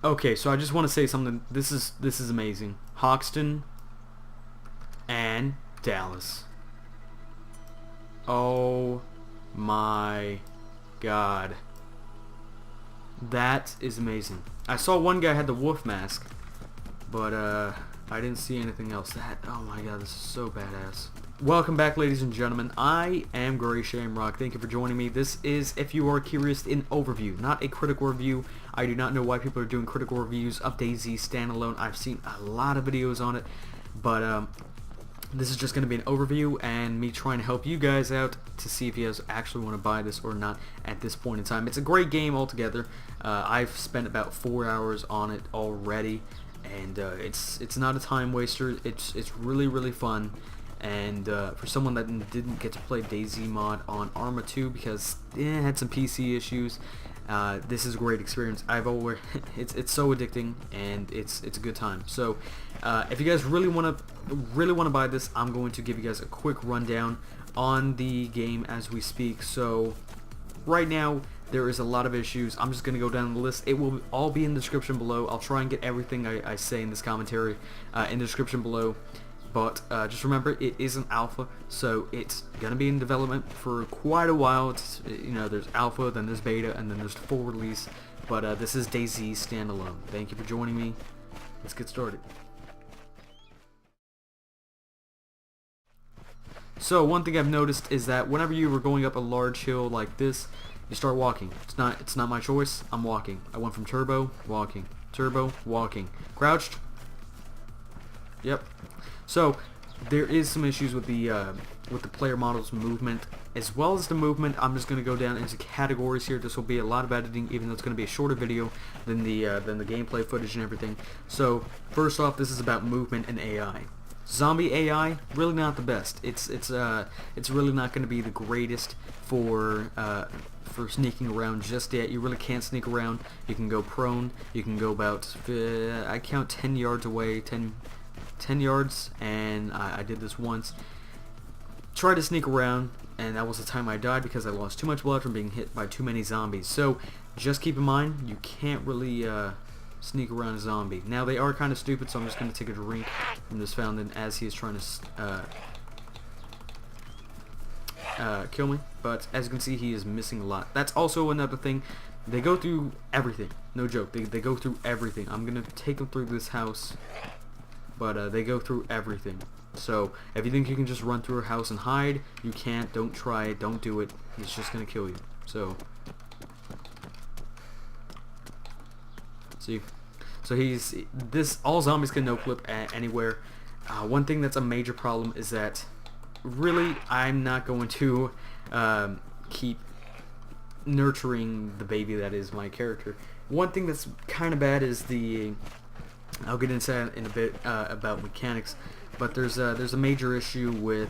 Okay, so I just want to say something. This is amazing. Hoxton and Dallas. Oh my god. That is amazing. I saw one guy had the wolf mask, but I didn't see anything else. Oh my god, this is so badass. Welcome back, ladies and gentlemen. I am GreyShamrock. Thank you for joining me. This is, if you are curious, an overview, not a critical review. I do not know why people are doing critical reviews of DayZ Standalone. I've seen a lot of videos on it, but this is just going to be an overview and me trying to help you guys out to see if you guys actually want to buy this or not at this point in time. It's a great game altogether. I've spent about 4 hours on it already, and it's not a time waster. It's really fun. And for someone that didn't get to play DayZ Mod on Arma 2 because it had some PC issues, this is a great experience. It's so addicting, and it's a good time. So if you guys really want to buy this, I'm going to give you guys a quick rundown on the game as we speak. So right now there is a lot of issues. I'm just going to go down the list. It will all be in the description below. I'll try and get everything I say in this commentary in the description below. But just remember, it is an alpha, so it's gonna be in development for quite a while. It's, you know, there's alpha, then there's beta, and then there's full release. But this is DayZ Standalone. Thank you for joining me. Let's get started. So one thing I've noticed is that whenever you were going up a large hill like this, you start walking. It's not my choice. I'm walking. I went from turbo, walking, turbo, walking, crouched. Yep. So there is some issues with the player model's movement, as well as the movement. I'm just going to go down into categories here. This will be a lot of editing, even though it's going to be a shorter video than the gameplay footage and everything. So first off, this is about movement and AI. Zombie AI, really not the best. It's really not going to be the greatest for sneaking around just yet. You really can't sneak around. You can go prone. You can go about I count 10 yards away, 10 yards, and I did this once. Tried to sneak around, and that was the time I died because I lost too much blood from being hit by too many zombies. So just keep in mind, you can't really sneak around a zombie. Now they are kind of stupid, so I'm just going to take a drink from this fountain as he is trying to kill me. But as you can see, he is missing a lot. That's also another thing. They go through everything. No joke. They go through everything. I'm going to take them through this house. But they go through everything. So if you think you can just run through a house and hide, you can't. Don't try it. Don't do it. It's just gonna kill you. So see, so all zombies can no clip anywhere. One thing that's a major problem is that really I'm not going to keep nurturing the baby that is my character. One thing that's kind of bad is I'll get into that in a bit about mechanics, but there's a major issue with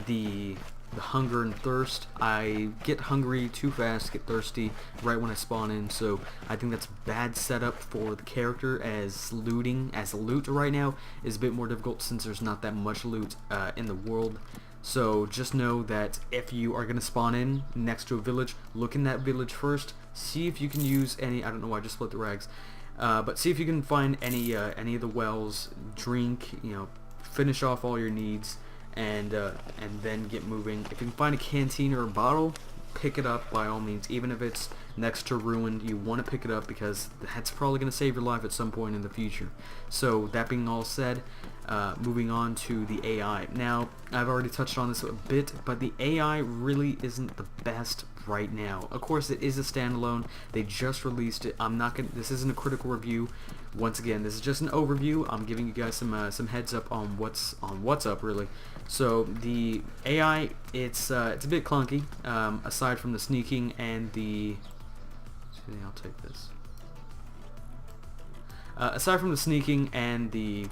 the hunger and thirst. I get hungry too fast, get thirsty right when I spawn in, so I think that's bad setup for the character, as loot right now is a bit more difficult since there's not that much loot in the world. So just know that if you are going to spawn in next to a village, look in that village first, see if you can use any, I don't know why I just split the rags, but see if you can find any of the wells, drink, you know, finish off all your needs, and then get moving. If you can find a canteen or a bottle, pick it up by all means. Even if it's next to ruined, you want to pick it up because that's probably going to save your life at some point in the future. So that being all said, moving on to the AI. Now, I've already touched on this a bit, but the AI really isn't the best right now. Of course, it is a standalone. They just released it. This isn't a critical review. Once again, this is just an overview. I'm giving you guys some heads up on what's up really. So the AI, it's a bit clunky. Aside from the sneaking and the, I'll take this. Aside from the sneaking and the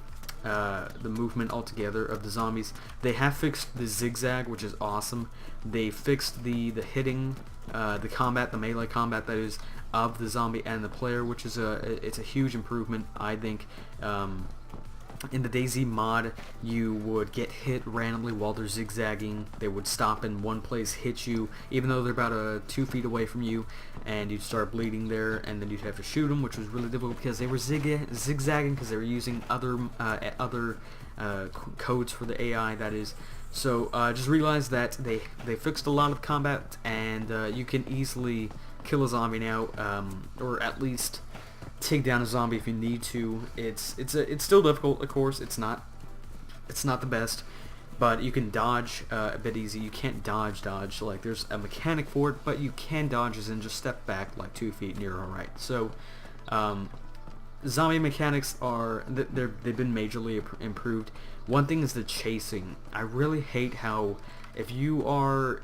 movement altogether of the zombies, they have fixed the zigzag, which is awesome. They fixed the hitting, the combat, the melee combat that is, of the zombie and the player, which is it's a huge improvement, I think. in the DayZ mod, you would get hit randomly while they're zigzagging. They would stop in one place, hit you, even though they're about 2 feet away from you, and you'd start bleeding there, and then you'd have to shoot them, which was really difficult because they were zigzagging because they were using other codes for the AI, that is. So just realize that they fixed a lot of combat, and you can easily kill a zombie now, or at least take down a zombie if you need to. It's still difficult, of course. It's not the best, but you can dodge a bit easy. You can't dodge like there's a mechanic for it, but you can dodge as in just step back like 2 feet and you're alright. So zombie mechanics are they've been majorly improved. One thing is the chasing. I really hate how if you're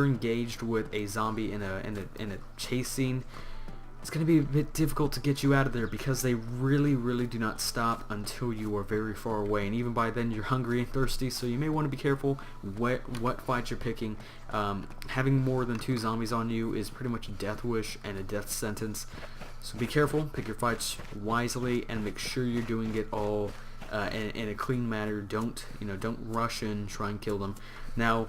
engaged with a zombie in a chase scene, it's going to be a bit difficult to get you out of there because they really do not stop until you are very far away, and even by then you're hungry and thirsty, so you may want to be careful what fight you're picking. Having more than 2 zombies on you is pretty much a death wish and a death sentence, so be careful, pick your fights wisely, and make sure you're doing it all in a clean manner. Don't rush in, try and kill them. Now,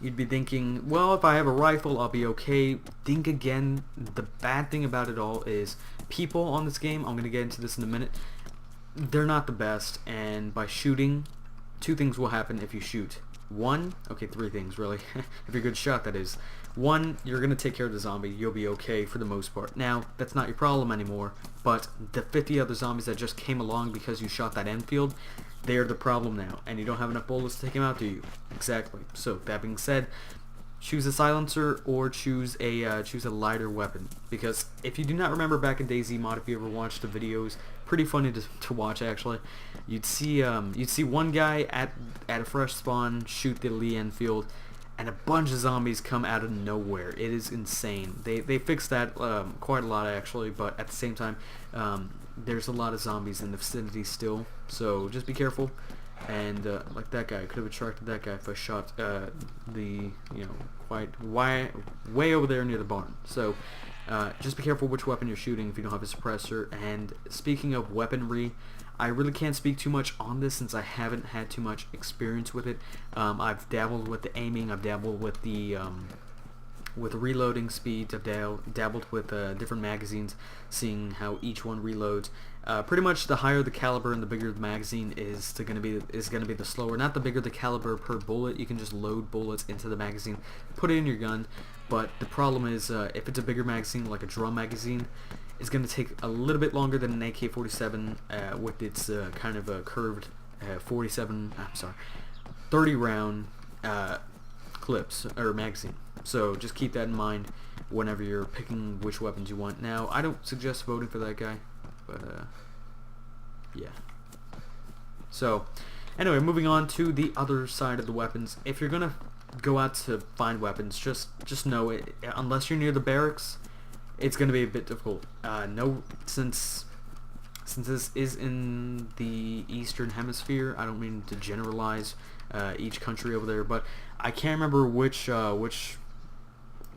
you'd be thinking, well, if I have a rifle, I'll be okay. Think again. The bad thing about it all is people on this game, I'm going to get into this in a minute, they're not the best, and by shooting, 2 things will happen if you shoot. 3 things really, if you're a good shot, that is. 1, you're going to take care of the zombie, you'll be okay for the most part. Now, that's not your problem anymore, but the 50 other zombies that just came along because you shot that Enfield, they're the problem now, and you don't have enough bullets to take them out, do you? Exactly. So, that being said, choose a silencer or choose a lighter weapon, because if you do not remember back in DayZ Mod, if you ever watched the videos, pretty funny to watch actually, you'd see one guy at a fresh spawn shoot the Lee Enfield, and a bunch of zombies come out of nowhere. It is insane. They fixed that quite a lot actually, but at the same time, there's a lot of zombies in the vicinity still, so just be careful. And like that guy, I could have attracted that guy if I shot quite way over there near the barn. So just be careful which weapon you're shooting if you don't have a suppressor. And speaking of weaponry, I really can't speak too much on this since I haven't had too much experience with it. I've dabbled with the aiming, I've dabbled with the reloading speeds, I've dabbled with different magazines, seeing how each one reloads. Pretty much the higher the caliber and the bigger the magazine is going to be the slower. Not the bigger the caliber per bullet, you can just load bullets into the magazine, put it in your gun, but the problem is if it's a bigger magazine like a drum magazine, it's going to take a little bit longer than an AK-47 with its kind of a curved 30 round clips or magazine. So just keep that in mind whenever you're picking which weapons you want. Now, I don't suggest voting for that guy, but yeah. So anyway, moving on to the other side of the weapons. If you're gonna go out to find weapons, just know it. Unless you're near the barracks, it's gonna be a bit difficult. Since this is in the Eastern Hemisphere, I don't mean to generalize each country over there, but I can't remember which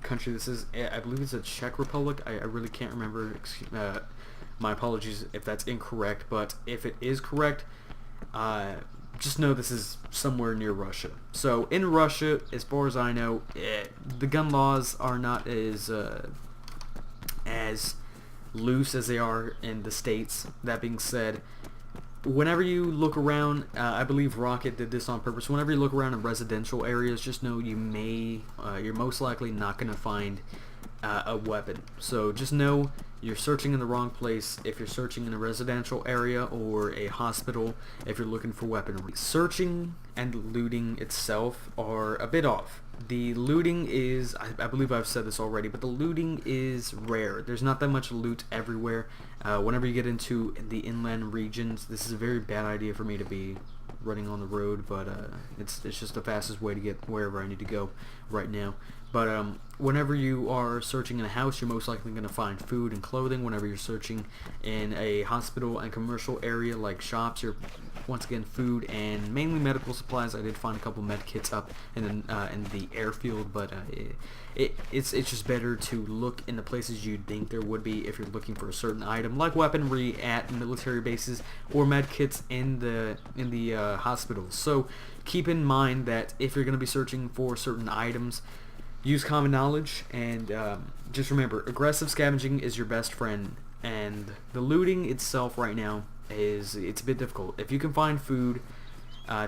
country this is. I believe it's the Czech Republic. I really can't remember. My apologies if that's incorrect, but if it is correct, just know this is somewhere near Russia. So in Russia, as far as I know, the gun laws are not as loose as they are in the States. That being said, whenever you look around, I believe Rocket did this on purpose, whenever you look around in residential areas, just know you're most likely not going to find a weapon. So just know you're searching in the wrong place if you're searching in a residential area or a hospital if you're looking for weaponry. Searching and looting itself are a bit off. The looting is, I believe I've said this already, but the looting is rare. There's not that much loot everywhere. Whenever you get into the inland regions, this is a very bad idea for me to be running on the road, but it's just the fastest way to get wherever I need to go right now. But whenever you are searching in a house, you're most likely going to find food and clothing. Whenever you're searching in a hospital and commercial area like shops, you're once again, food and mainly medical supplies. I did find a couple med kits up in the airfield, but it's just better to look in the places you'd think there would be if you're looking for a certain item, like weaponry at military bases or med kits in the hospitals. So keep in mind that if you're going to be searching for certain items, use common knowledge, and just remember, aggressive scavenging is your best friend, and the looting itself right now it's a bit difficult. If you can find food,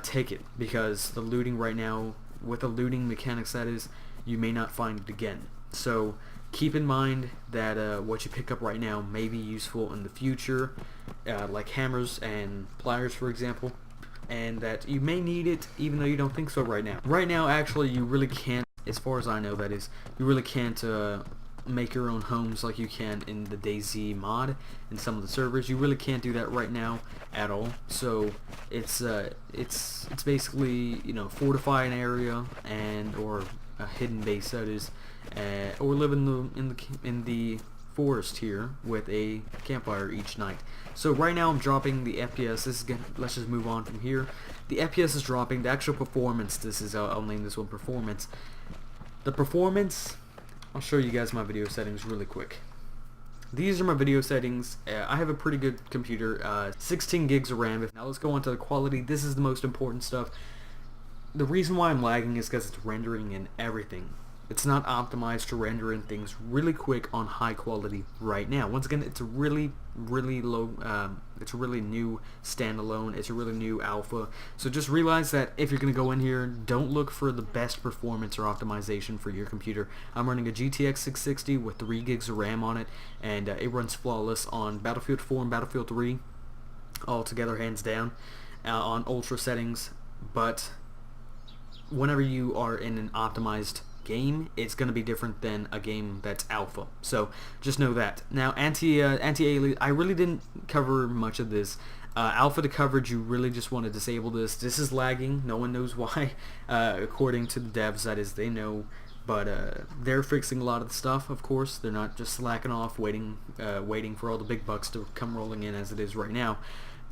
take it, because the looting right now, with the looting mechanics that is, you may not find it again. So keep in mind that what you pick up right now may be useful in the future, like hammers and pliers, for example, and that you may need it even though you don't think so right now. Right now, actually, you really can't, as far as I know, that is, you really can't make your own homes like you can in the DayZ mod in some of the servers. You really can't do that right now at all. So it's basically, you know, fortify an area or a hidden base, that is, or live in the forest here with a campfire each night. So right now I'm dropping the FPS. Let's just move on from here. The FPS is dropping. The actual performance, I'll name this one performance. The performance, I'll show you guys my video settings really quick. These are my video settings. I have a pretty good computer, 16 gigs of RAM. Now let's go on to the quality. This is the most important stuff. The reason why I'm lagging is because it's rendering in everything. It's not optimized to render in things really quick on high quality right now. Once again, it's a really low, it's a really new standalone, it's a really new alpha. So just realize that if you're going to go in here, don't look for the best performance or optimization for your computer. I'm running a GTX 660 with 3 gigs of RAM on it, and it runs flawless on Battlefield 4 and Battlefield 3, all together, hands down, on ultra settings. But whenever you are in an optimized game, it's going to be different than a game that's alpha. So just know that. Now, anti-alias, I really didn't cover much of this. Alpha to coverage, you really just want to disable this. This is lagging. No one knows why. According to the devs, that is, they know. But they're fixing a lot of the stuff, of course. They're not just slacking off, waiting for all the big bucks to come rolling in as it is right now.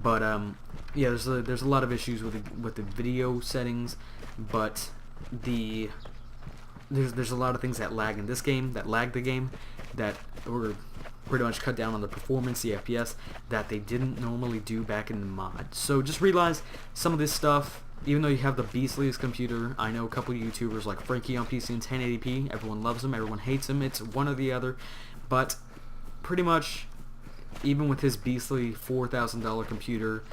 But yeah, there's a lot of issues with the video settings, but there's a lot of things that lag in this game, that lag the game, that were pretty much cut down on the performance, the FPS, that they didn't normally do back in the mod. So just realize some of this stuff, even though you have the beastliest computer, I know a couple of YouTubers like Frankie on PC in 1080p, everyone loves him, everyone hates him, it's one or the other, but pretty much, even with his beastly $4,000 computer,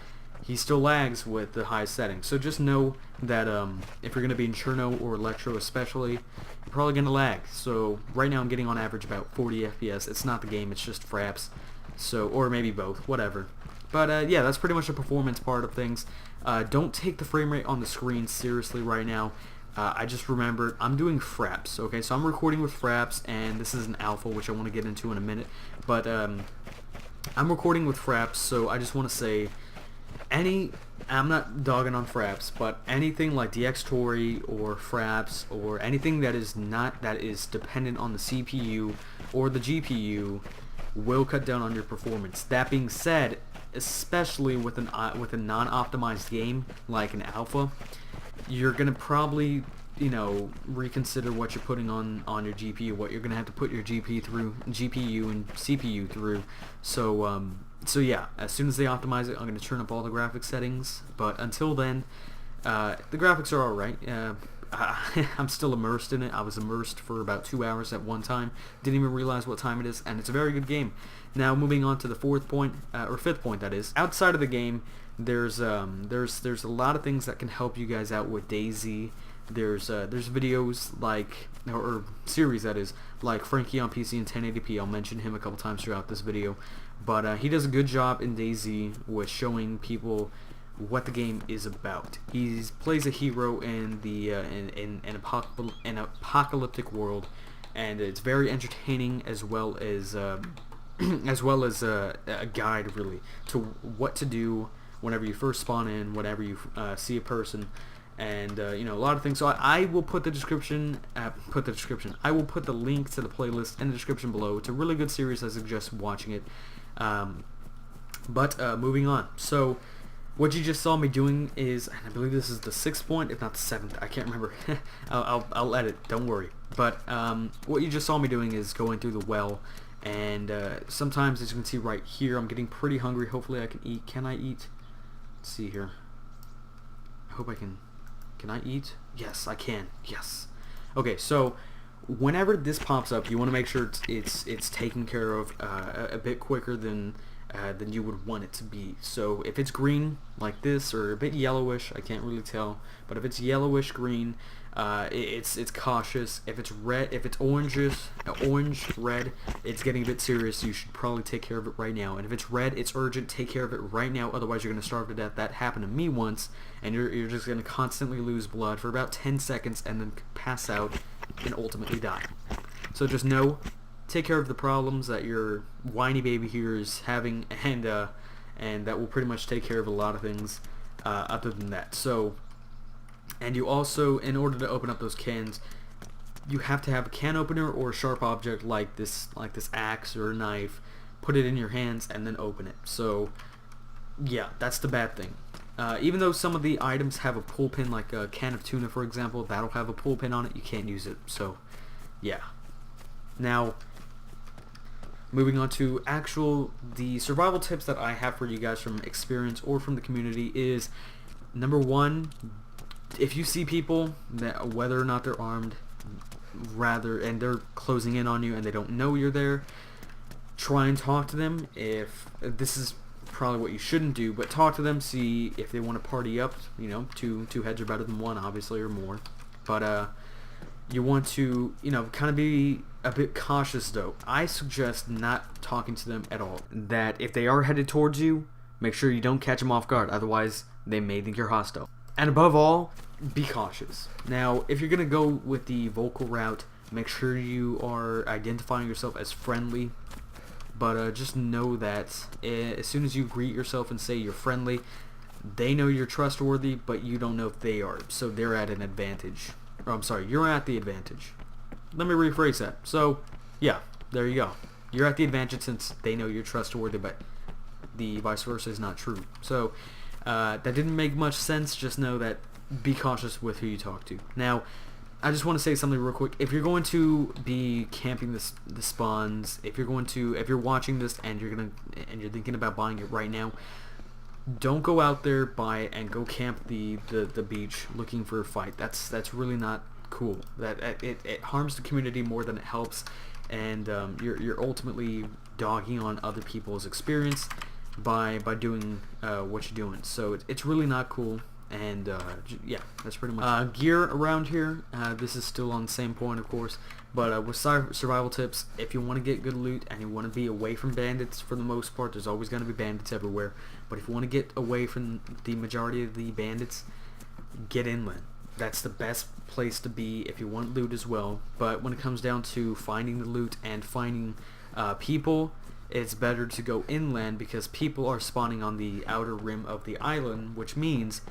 he still lags with the highest settings. So just know that if you're going to be in Cherno or Electro especially, you're probably going to lag. So right now I'm getting on average about 40 FPS. It's not the game, it's just fraps. So, or maybe both, whatever. But yeah, that's pretty much the performance part of things. Don't take the frame rate on the screen seriously right now. I just remembered I'm doing fraps, okay? So I'm recording with fraps, and this is an alpha, which I want to get into in a minute. But I'm recording with fraps, so I just want to say, I'm not dogging on fraps, but anything like DxTory or fraps or anything that is dependent on the CPU or the GPU will cut down on your performance. That being said, especially with a non-optimized game like an alpha, you're gonna probably, you know, reconsider what you're putting on your GPU, what you're gonna have to put your GPU and CPU through. So yeah, as soon as they optimize it, I'm going to turn up all the graphics settings. But until then, the graphics are alright. I'm still immersed in it. I was immersed for about 2 hours at one time. Didn't even realize what time it is, and it's a very good game. Now, moving on to the fifth point, that is. Outside of the game, there's a lot of things that can help you guys out with DayZ. There's videos like, or series that is, like Frankie on PC in 1080p. I'll mention him a couple times throughout this video, but he does a good job in DayZ with showing people what the game is about. He plays a hero in an apocalyptic world, and it's very entertaining, as well as a guide really to what to do whenever you first spawn in, whenever you see a person. And you know, a lot of things. So I will put the description. I will put the link to the playlist in the description below. It's a really good series. I suggest watching it. But moving on. So what you just saw me doing is, and I believe this is the 6th point, if not the 7th, I can't remember. I'll edit, don't worry. But what you just saw me doing is going through the well, and sometimes, as you can see right here, I'm getting pretty hungry. Hopefully I can eat. Can I eat? Let's see here. I hope I can. Can I eat? Yes, I can. Yes. Okay, so whenever this pops up, you want to make sure it's taken care of a bit quicker than you would want it to be. So if it's green like this, or a bit yellowish, I can't really tell, but if it's yellowish green, it's cautious. If it's red, if it's orange red, it's getting a bit serious. You should probably take care of it right now. And if it's red, it's urgent. Take care of it right now. Otherwise, you're gonna starve to death. That happened to me once, and you're just gonna constantly lose blood for about 10 seconds and then pass out and ultimately die. So just know, take care of the problems that your whiny baby here is having, and that will pretty much take care of a lot of things other than that. So, and you also, in order to open up those cans, you have to have a can opener or a sharp object like this axe or a knife. Put it in your hands and then open it. So yeah, that's the bad thing. Even though some of the items have a pull pin, like a can of tuna for example, that'll have a pull pin on it, you can't use it. So yeah. Now, moving on to the survival tips that I have for you guys from experience or from the community is, number one, if you see people that, whether or not they're armed, and they're closing in on you and they don't know you're there, try and talk to them. If this is probably what you shouldn't do, but talk to them, see if they want to party up. You know, two heads are better than one, obviously, or more. But you want to, kind of be a bit cautious though. I suggest not talking to them at all. That if they are headed towards you, make sure you don't catch them off guard, otherwise they may think you're hostile. And above all, be cautious. Now, if you're going to go with the vocal route, make sure you are identifying yourself as friendly. But just know that as soon as you greet yourself and say you're friendly, they know you're trustworthy, but you don't know if they are. So they're at an advantage. Or, I'm sorry, you're at the advantage. Let me rephrase that. So, yeah, there you go. You're at the advantage since they know you're trustworthy, but the vice versa is not true. So, that didn't make much sense. Just know that be cautious with who you talk to. Now, I just want to say something real quick. If you're going to be camping the spawns, if you're watching this and you're thinking about buying it right now, don't go out there, buy it, and go camp the beach looking for a fight. That's really not cool. It harms the community more than it helps, and you're ultimately dogging on other people's experience by doing what you're doing. So it's really not cool. And yeah, that's pretty much gear around here. This is still on the same point, of course, but with survival tips, if you want to get good loot and you want to be away from bandits, for the most part, there's always going to be bandits everywhere, but if you want to get away from the majority of the bandits, get inland. That's the best place to be if you want loot as well. But when it comes down to finding the loot and finding people, it's better to go inland, because people are spawning on the outer rim of the island, which means,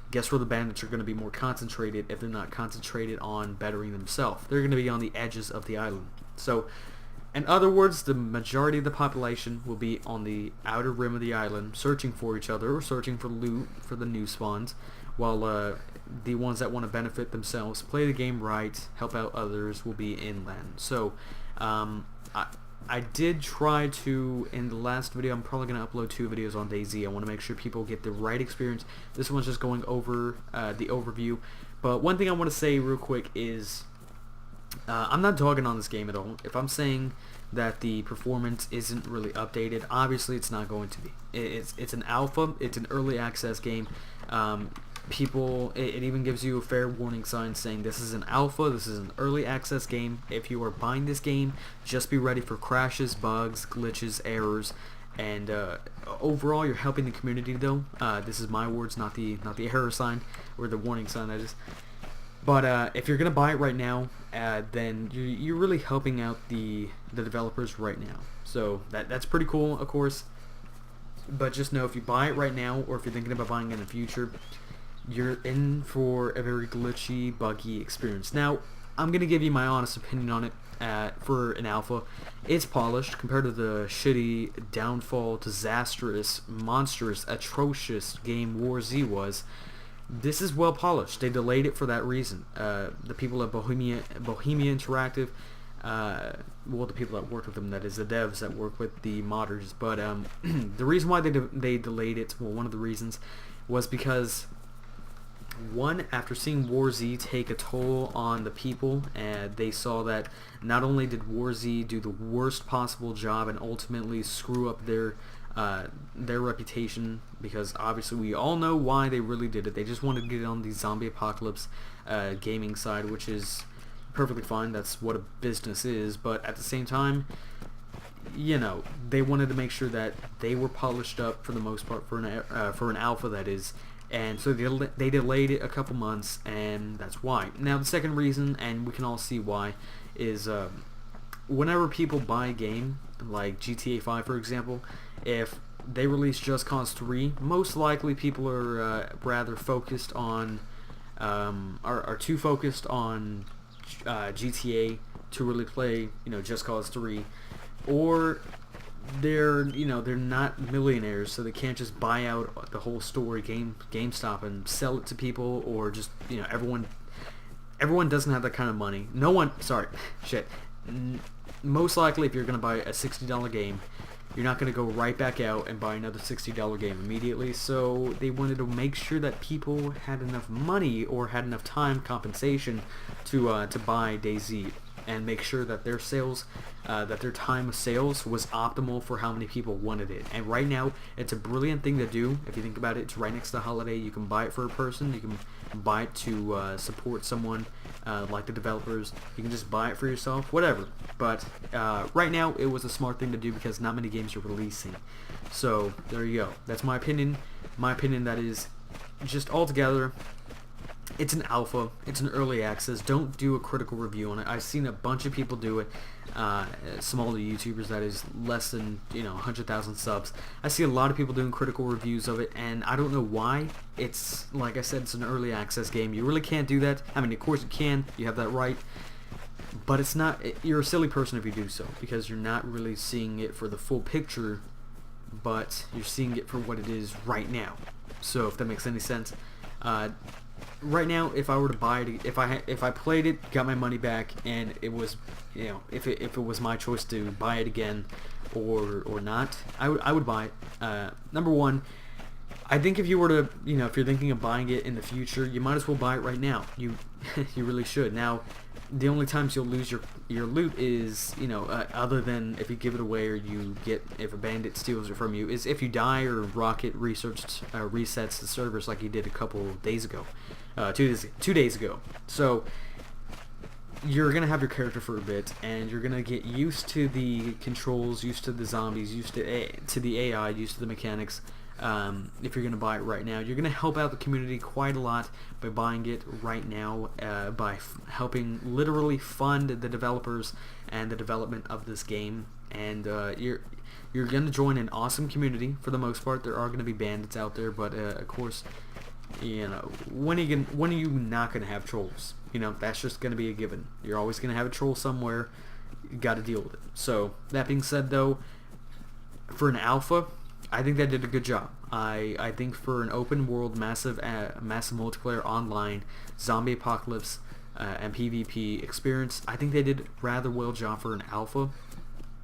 guess where the bandits are going to be more concentrated if they're not concentrated on bettering themselves. They're going to be on the edges of the island. So, in other words, the majority of the population will be on the outer rim of the island, searching for each other or searching for loot for the new spawns, while the ones that want to benefit themselves, play the game right, help out others, will be inland. So, I did try to, in the last video, I'm probably going to upload 2 videos on DayZ. I want to make sure people get the right experience. This one's just going over the overview. But one thing I want to say real quick is, I'm not dogging on this game at all. If I'm saying that the performance isn't really updated, obviously it's not going to be. It's an alpha, it's an early access game. It even gives you a fair warning sign saying this is an alpha, this is an early access game. If you are buying this game, just be ready for crashes, bugs, glitches, errors, and overall you're helping the community though. This is my words, not the error sign or the warning sign. But if you're gonna buy it right now, then you're really helping out the developers right now. So that's pretty cool, of course. But just know, if you buy it right now, or if you're thinking about buying it in the future, you're in for a very glitchy, buggy experience. Now, I'm gonna give you my honest opinion on it. For an alpha, it's polished compared to the shitty, downfall, disastrous, monstrous, atrocious game War Z was. This is well polished. They delayed it for that reason. The people at Bohemia Interactive, well, the people that worked with them, that is the devs that work with the modders. But the reason why they delayed it, well, one of the reasons was because, one, after seeing War Z take a toll on the people, they saw that not only did War Z do the worst possible job and ultimately screw up their reputation, because obviously we all know why they really did it. They just wanted to get on the zombie apocalypse gaming side, which is perfectly fine. That's what a business is. But at the same time, you know, they wanted to make sure that they were polished up for the most part for an alpha, that is. And so they delayed it a couple months, and that's why. Now the second reason, and we can all see why, is whenever people buy a game like GTA 5, for example, if they release Just Cause 3, most likely people are rather focused on, are too focused on GTA to really play, you know, Just Cause 3, or they're not millionaires, so they can't just buy out the whole story, GameStop, and sell it to people, or just, you know, everyone doesn't have that kind of money. No one, sorry, shit. Most likely, if you're gonna buy a $60 game, you're not gonna go right back out and buy another $60 game immediately. So they wanted to make sure that people had enough money or had enough time compensation to buy DayZ, and make sure that their sales, that their time of sales was optimal for how many people wanted it. And right now, it's a brilliant thing to do. If you think about it, it's right next to the holiday. You can buy it for a person. You can buy it to support someone, like the developers. You can just buy it for yourself, whatever. But right now, it was a smart thing to do because not many games are releasing. So there you go. That's my opinion. My opinion, that is, just altogether, it's an alpha, it's an early access. Don't do a critical review on it. I've seen a bunch of people do it, smaller YouTubers, that is, less than, 100,000 subs. I see a lot of people doing critical reviews of it, and I don't know why. It's, like I said, it's an early access game. You really can't do that. I mean, of course you can, you have that right, but it's not, you're a silly person if you do so, because you're not really seeing it for the full picture, but you're seeing it for what it is right now. So if that makes any sense. Right now, if I were to buy it, if I played it, got my money back, and it was, if it was my choice to buy it again or not, I would buy it. Number one, I think if you were to, if you're thinking of buying it in the future, you might as well buy it right now. You really should. Now, the only times you'll lose your loot is, other than if you give it away or you get, if a bandit steals it from you, is if you die or Rocket resets the servers like he did a couple of days ago, 2 days ago. So you're gonna have your character for a bit, and you're gonna get used to the controls, used to the zombies, used to the AI, used to the mechanics. If you're going to buy it right now, you're going to help out the community quite a lot by buying it right now, by helping literally fund the developers and the development of this game. And you're going to join an awesome community for the most part. There are going to be bandits out there, but of course, when are you not going to have trolls? That's just going to be a given. You're always going to have a troll somewhere. You got to deal with it. So that being said, though, for an alpha, I think they did a good job. I think for an open world, massive multiplayer online zombie apocalypse and PvP experience, I think they did rather well job for an alpha.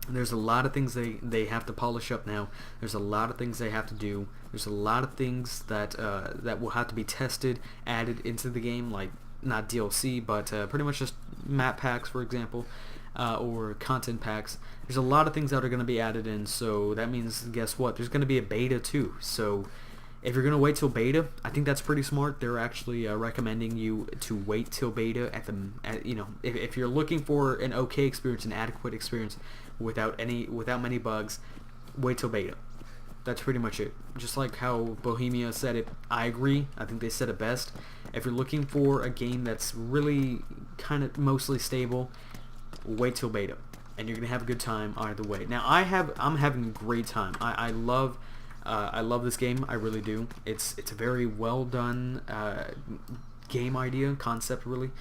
There's a lot of things they have to polish up now. There's a lot of things they have to do. There's a lot of things that that will have to be tested, added into the game, like not DLC, but pretty much just map packs, for example. Or content packs. There's a lot of things that are going to be added in, so that means, guess what, there's going to be a beta too. So if you're going to wait till beta, I think that's pretty smart. They're actually recommending you to wait till beta if you're looking for an okay experience, an adequate experience without many bugs, wait till beta. That's pretty much it. Just like how Bohemia said it, I agree. I think they said it best. If you're looking for a game that's really kind of mostly stable, wait till beta, and you're gonna have a good time either way. Now I'm having a great time. I love this game. I really do. It's a very well done game idea, concept, really.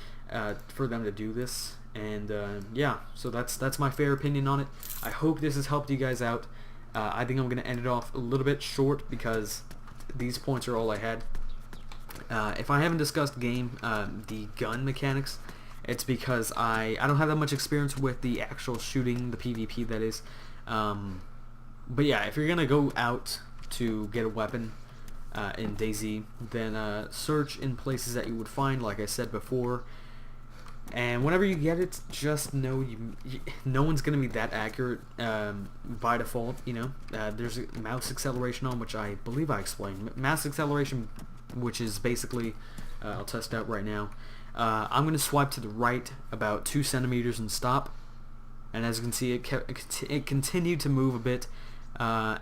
for them to do this. And yeah, so that's my fair opinion on it. I hope this has helped you guys out. I think I'm going to end it off a little bit short because these points are all I had. If I haven't discussed the gun mechanics, it's because I don't have that much experience with the actual shooting, the PvP that is. But yeah, if you're going to go out to get a weapon in DayZ, then search in places that you would find, like I said before. And whenever you get it, just know no one's going to be that accurate by default, you know. There's a mouse acceleration on, which I believe I explained. Mouse acceleration, which is basically, I'll test out right now. I'm going to swipe to the right about 2 centimeters and stop. And as you can see, it continued to move a bit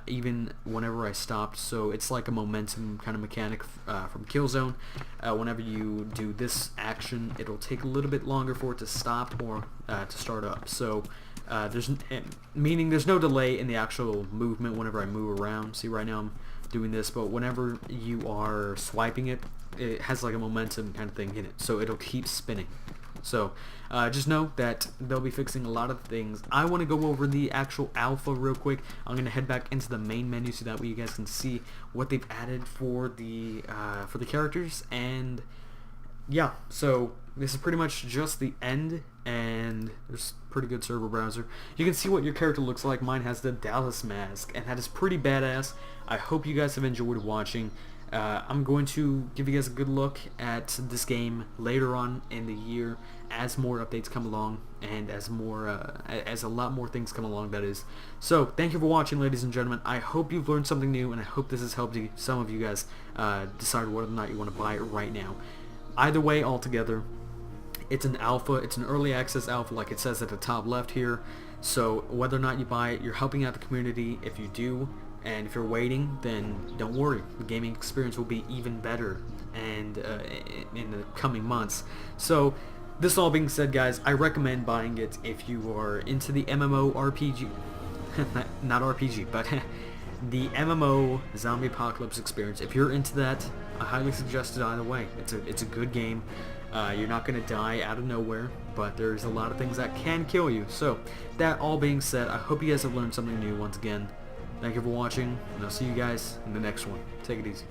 even whenever I stopped. So it's like a momentum kind of mechanic from Killzone. Whenever you do this action, it'll take a little bit longer for it to stop or to start up. So meaning there's no delay in the actual movement whenever I move around. See, right now I'm doing this, but whenever you are swiping it, it has like a momentum kind of thing in it, so it'll keep spinning. So just know that they'll be fixing a lot of things. I want to go over the actual alpha real quick. I'm going to head back into the main menu so that way you guys can see what they've added for the characters. And yeah, so this is pretty much just the end, and there's a pretty good server browser. You can see what your character looks like. Mine has the Dallas mask, and that is pretty badass. I hope you guys have enjoyed watching. I'm going to give you guys a good look at this game later on in the year as more updates come along and as a lot more things come along, that is. So thank you for watching, ladies and gentlemen. I hope you've learned something new, and I hope this has helped some of you guys decide whether or not you want to buy it right now. Either way, altogether, it's an alpha. It's an early access alpha, like it says at the top left here. So whether or not you buy it, you're helping out the community if you do. And if you're waiting, then don't worry. The gaming experience will be even better and in the coming months. So this all being said, guys, I recommend buying it if you are into the MMO RPG, not RPG, but the MMO zombie apocalypse experience. If you're into that, I highly suggest it either way. It's a good game. You're not going to die out of nowhere, but there's a lot of things that can kill you. So that all being said, I hope you guys have learned something new once again. Thank you for watching, and I'll see you guys in the next one. Take it easy.